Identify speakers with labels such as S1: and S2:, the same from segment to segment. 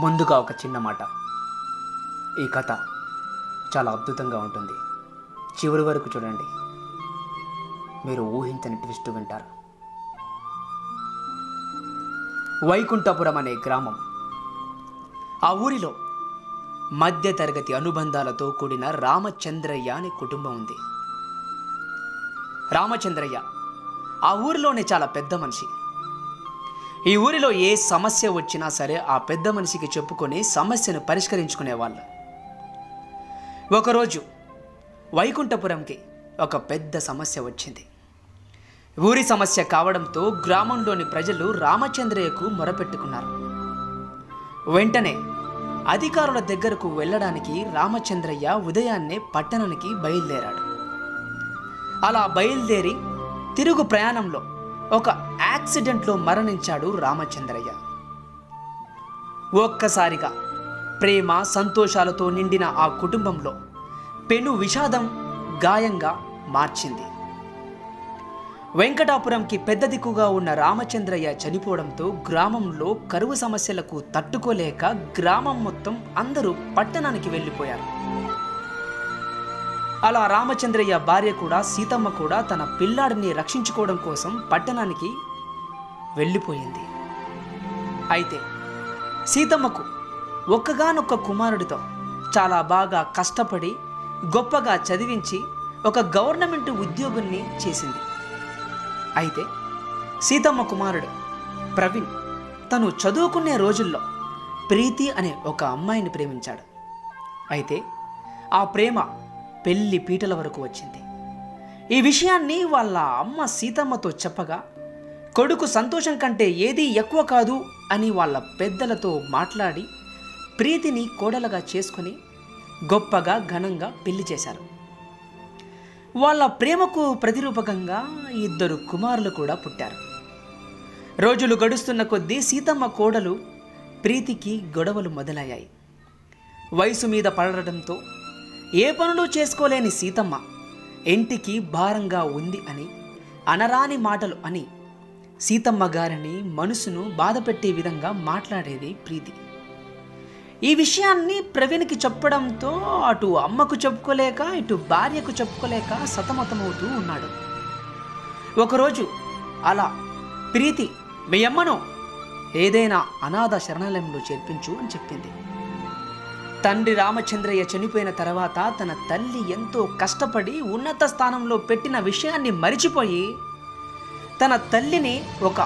S1: ముందుగా ఒక చిన్న మాట. ఈ కథ చాలా అద్భుతంగా ఉంటుంది. చివరి వరకు చూడండి, మీరు ఊహించని ట్విస్ట్ వింటారు. వైకుంఠపురం అనే గ్రామం. ఆ ఊరిలో మధ్యతరగతి అనుబంధాలతో కూడిన రామచంద్రయ్య అనే కుటుంబం ఉంది. రామచంద్రయ్య ఆ ఊరిలోనే చాలా పెద్ద మనిషి. ఈ ఊరిలో ఏ సమస్య వచ్చినా సరే ఆ పెద్ద మనిషికి చెప్పుకొని సమస్యను పరిష్కరించుకునేవాళ్ళు. ఒకరోజు వైకుంఠపురంకి ఒక పెద్ద సమస్య వచ్చింది. ఊరి సమస్య కావడంతో గ్రామంలోని ప్రజలు రామచంద్రయ్యకు మొరపెట్టుకున్నారు. వెంటనే అధికారుల దగ్గరకు వెళ్ళడానికి రామచంద్రయ్య ఉదయాన్నే పట్టణానికి బయలుదేరాడు. అలా బయలుదేరి తిరుగు ప్రయాణంలో ఒక యాక్సిడెంట్లో మరణించాడు రామచంద్రయ్య. ఒక్కసారిగా ప్రేమ సంతోషాలతో నిండిన ఆ కుటుంబంలో పెను విషాదం గాయంగా మార్చింది. వెంకటాపురంకి పెద్ద దిక్కుగా ఉన్న రామచంద్రయ్య చనిపోవడంతో గ్రామంలో కరువు సమస్యలకు తట్టుకోలేక గ్రామం మొత్తం అందరూ పట్టణానికి వెళ్ళిపోయారు. అలా రామచంద్రయ్య భార్య కూడా సీతమ్మ కూడా తన పిల్లాడిని రక్షించుకోవడం కోసం పట్టణానికి వెళ్ళిపోయింది. అయితే సీతమ్మకు ఒక్కగానొక్క కుమారుడితో చాలా బాగా కష్టపడి గొప్పగా చదివించి ఒక గవర్నమెంట్ ఉద్యోగుల్ని చేసింది. అయితే సీతమ్మ కుమారుడు ప్రవీణ్ తను చదువుకునే రోజుల్లో ప్రీతి అనే ఒక అమ్మాయిని ప్రేమించాడు. అయితే ఆ ప్రేమ పెళ్లి పీటల వరకు వచ్చింది. ఈ విషయాన్ని వాళ్ళ అమ్మ సీతమ్మతో చెప్పగా కొడుకు సంతోషం కంటే ఏదీ ఎక్కువ కాదు అని వాళ్ళ పెద్దలతో మాట్లాడి ప్రీతిని కోడలుగా చేసుకొని గొప్పగా ఘనంగా పెళ్లి చేశారు. వాళ్ళ ప్రేమకు ప్రతిరూపకంగా 2 కుమారులు కూడా పుట్టారు. రోజులు గడుస్తున్న కొద్దీ సీతమ్మ కోడలు ప్రీతికి గొడవలు మొదలయ్యాయి. వయసు మీద పడడంతో ఏ పనులు చేసుకోలేని సీతమ్మ ఇంటికి భారంగా ఉంది అని అనరాని మాటలు అని సీతమ్మ గారిని మనసును బాధపెట్టే విధంగా మాట్లాడేది ప్రీతి. ఈ విషయాన్ని ప్రవీణ్కి చెప్పడంతో అటు అమ్మకు చెప్పుకోలేక ఇటు భార్యకు చెప్పుకోలేక సతమతమవుతూ ఉన్నాడు. ఒకరోజు అలా ప్రీతి మీ అమ్మను ఏదైనా అనాథ శరణాలయంలో చేర్పించు అని చెప్పింది. తండ్రి రామచంద్రయ్య చనిపోయిన తర్వాత తన తల్లి ఎంతో కష్టపడి ఉన్నత స్థానంలో పెట్టిన విషయాన్ని మరిచిపోయి తన తల్లిని ఒక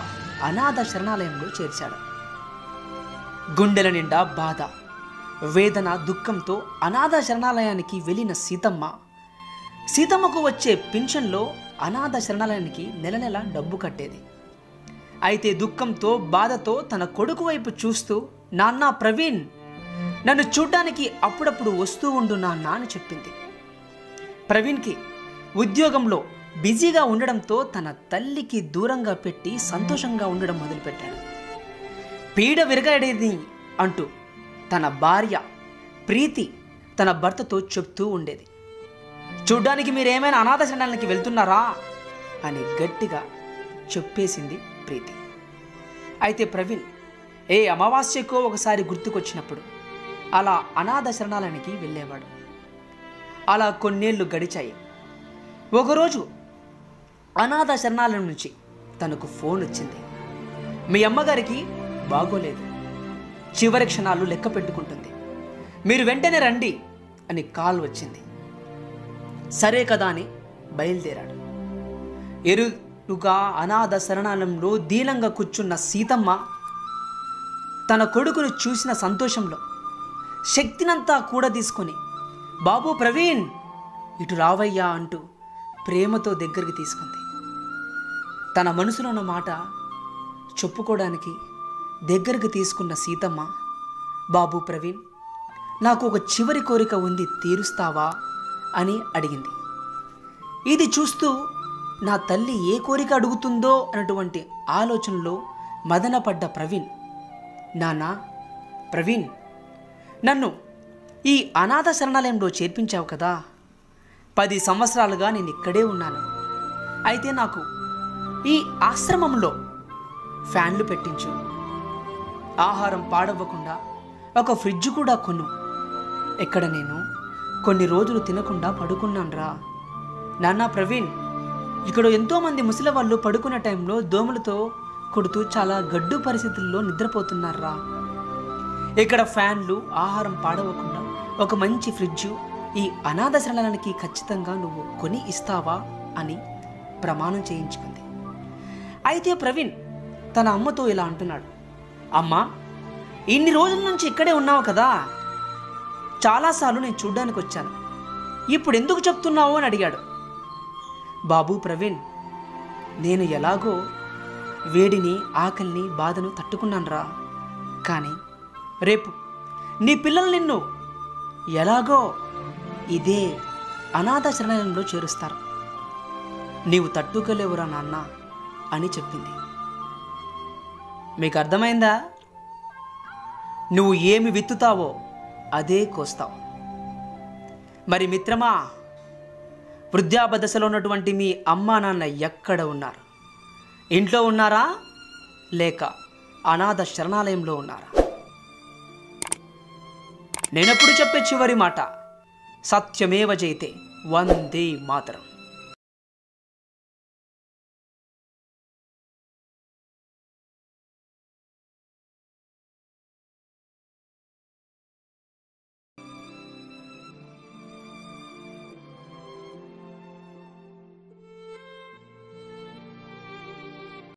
S1: అనాథ శరణాలయంలో చేర్చాడు. గుండెల నిండా బాధ, వేదన, దుఃఖంతో అనాథ శరణాలయానికి వెళ్ళిన సీతమ్మకు వచ్చే పింఛన్లో అనాథ శరణాలయానికి నెల నెల డబ్బు కట్టేది. అయితే దుఃఖంతో బాధతో తన కొడుకు వైపు చూస్తూ నాన్న ప్రవీణ్ నన్ను చూడ్డానికి అప్పుడప్పుడు వస్తూ ఉండు నాన్న అని చెప్పింది. ప్రవీణ్కి ఉద్యోగంలో బిజీగా ఉండడంతో తన తల్లికి దూరంగా పెట్టి సంతోషంగా ఉండడం మొదలుపెట్టాడు. పీడ విరగడేది అంటూ తన భార్య ప్రీతి తన భర్తతో చెప్తూ ఉండేది. చూడ్డానికి మీరేమైనా అనాథ శరణాలయానికి వెళ్తున్నారా అని గట్టిగా చెప్పేసింది ప్రీతి. అయితే ప్రవీణ్ ఏ అమావాస్యకో ఒకసారి గుర్తుకొచ్చినప్పుడు అలా అనాథ శరణాలయానికి వెళ్ళేవాడు. అలా కొన్నేళ్ళు గడిచాయి. ఒకరోజు అనాథ శరణాలయం నుంచి తనకు ఫోన్ వచ్చింది. మీ అమ్మగారికి బాగోలేదు, చివరి క్షణాలు లెక్క పెట్టుకుంటుంది, మీరు వెంటనే రండి అని కాల్ వచ్చింది. సరే కదా అని బయలుదేరాడు. ఎరుగా అనాథ శరణాలయంలో దీనంగా కూర్చున్న సీతమ్మ తన కొడుకును చూసిన సంతోషంలో శక్తినంతా కూడా తీసుకొని బాబు ప్రవీణ్ ఇటు రావయ్యా అంటూ ప్రేమతో దగ్గరికి తీసుకుంది. తన మనసులో ఉన్న మాట చెప్పుకోవడానికి దగ్గరికి తీసుకున్న సీతమ్మ బాబు ప్రవీణ్ నాకు ఒక చివరి కోరిక ఉంది, తీరుస్తావా అని అడిగింది. ఇది చూస్తూ నా తల్లి ఏ కోరిక అడుగుతుందో అన్నటువంటి ఆలోచనలో మదనపడ్డ ప్రవీణ్ నాన్న ప్రవీణ్ నన్ను ఈ అనాథ శరణాలయంలో చేర్పించావు కదా, 10 సంవత్సరాలుగా నేను ఇక్కడే ఉన్నాను. అయితే నాకు ఈ ఆశ్రమంలో ఫ్యాన్లు పెట్టించు, ఆహారం పాడవ్వకుండా ఒక ఫ్రిడ్జ్ కూడా కొను. ఇక్కడ నేను కొన్ని రోజులు తినకుండా పడుకున్నానురా. నాన్న ప్రవీణ్, ఇక్కడ ఎంతోమంది ముసలి వాళ్ళు పడుకున్న టైంలో దోమలతో కొడుతూ చాలా గడ్డు పరిస్థితుల్లో నిద్రపోతున్నారా. ఇక్కడ ఫ్యాన్లు, ఆహారం పాడవకుండా ఒక మంచి ఫ్రిడ్జు ఈ అనాథ శరణాలయానికి ఖచ్చితంగా నువ్వు కొని ఇస్తావా అని ప్రమాణం చేయించుకుంది. అయితే ప్రవీణ్ తన అమ్మతో ఇలా అంటున్నాడు, అమ్మా, ఇన్ని రోజుల నుంచి ఇక్కడే ఉన్నావు కదా, చాలాసార్లు నేను చూడ్డానికి వచ్చాను, ఇప్పుడు ఎందుకు చెప్తున్నావు అని అడిగాడు. బాబు ప్రవీణ్, నేను ఎలాగో వేడిని, ఆకలిని, బాధను తట్టుకున్నానురా. కానీ రేపు నీ పిల్లలు నిన్ను ఎలాగో ఇదే అనాథ శరణాలయంలో చేరుస్తారు. నీవు తట్టుకోలేవురా నాన్న అని చెప్పింది. మీకు అర్థమైందా? నువ్వు ఏమి విత్తుతావో అదే కోస్తావు. మరి మిత్రమా, వృద్ధాప్య దశలో ఉన్నటువంటి మీ అమ్మా నాన్న ఎక్కడ ఉన్నారు? ఇంట్లో ఉన్నారా లేక అనాథ శరణాలయంలో ఉన్నారా? నేనెప్పుడు చెప్పే చివరి మాట, సత్యమేవ జయతే, వందే మాతరం.